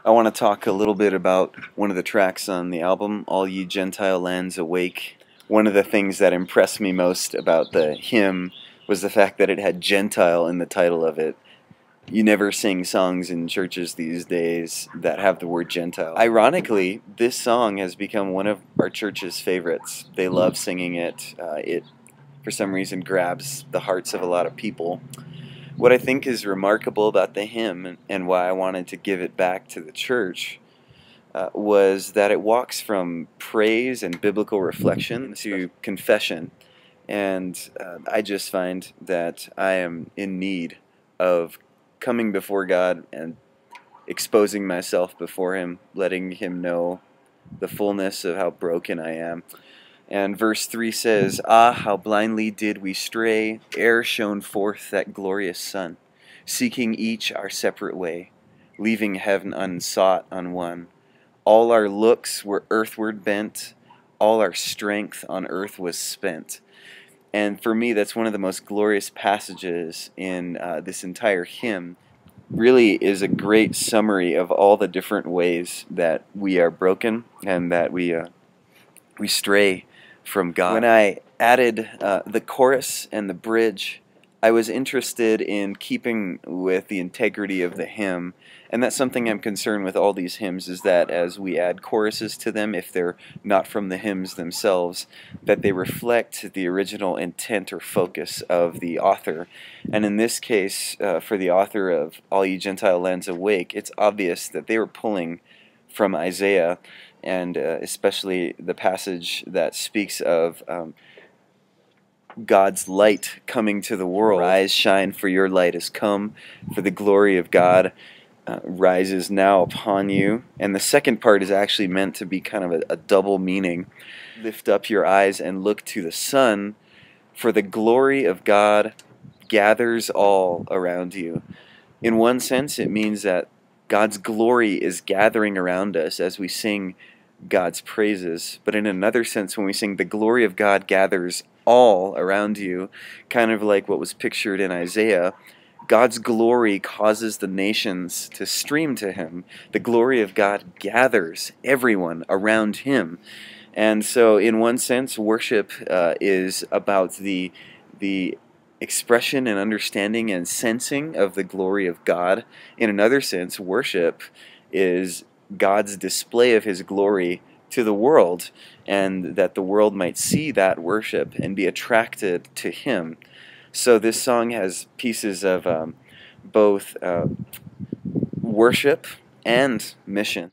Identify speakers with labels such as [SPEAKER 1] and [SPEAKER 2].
[SPEAKER 1] I want to talk a little bit about one of the tracks on the album, All Ye Gentile Lands Awake. One of the things that impressed me most about the hymn was the fact that it had Gentile in the title of it. You never sing songs in churches these days that have the word Gentile. Ironically, this song has become one of our church's favorites. They love singing it. It, for some reason, grabs the hearts of a lot of people. What I think is remarkable about the hymn, and why I wanted to give it back to the church, was that it walks from praise and biblical reflection to confession. And I just find that I am in need of coming before God and exposing myself before Him, letting Him know the fullness of how broken I am. And verse 3 says, "Ah, how blindly did we stray, ere shone forth that glorious sun, seeking each our separate way, leaving heaven unsought, unwon. All our looks were earthward bent, all our strength on earth was spent." And for me, that's one of the most glorious passages in this entire hymn. Really is a great summary of all the different ways that we are broken and that we stray from God. When I added the chorus and the bridge, I was interested in keeping with the integrity of the hymn, and that's something I'm concerned with all these hymns, is that as we add choruses to them, if they're not from the hymns themselves, that they reflect the original intent or focus of the author. And in this case, for the author of All Ye Gentile Lands Awake, it's obvious that they were pulling from Isaiah, and especially the passage that speaks of God's light coming to the world. Rise, shine, for your light has come, for the glory of God rises now upon you. And the second part is actually meant to be kind of a double meaning. Lift up your eyes and look to the sun, for the glory of God gathers all around you. In one sense, it means that God's glory is gathering around us as we sing God's praises. But in another sense, when we sing the glory of God gathers all around you, kind of like what was pictured in Isaiah, God's glory causes the nations to stream to Him. The glory of God gathers everyone around Him. And so in one sense, worship is about the expression and understanding and sensing of the glory of God. In another sense, worship is God's display of His glory to the world, and that the world might see that worship and be attracted to Him. So this song has pieces of both worship and mission.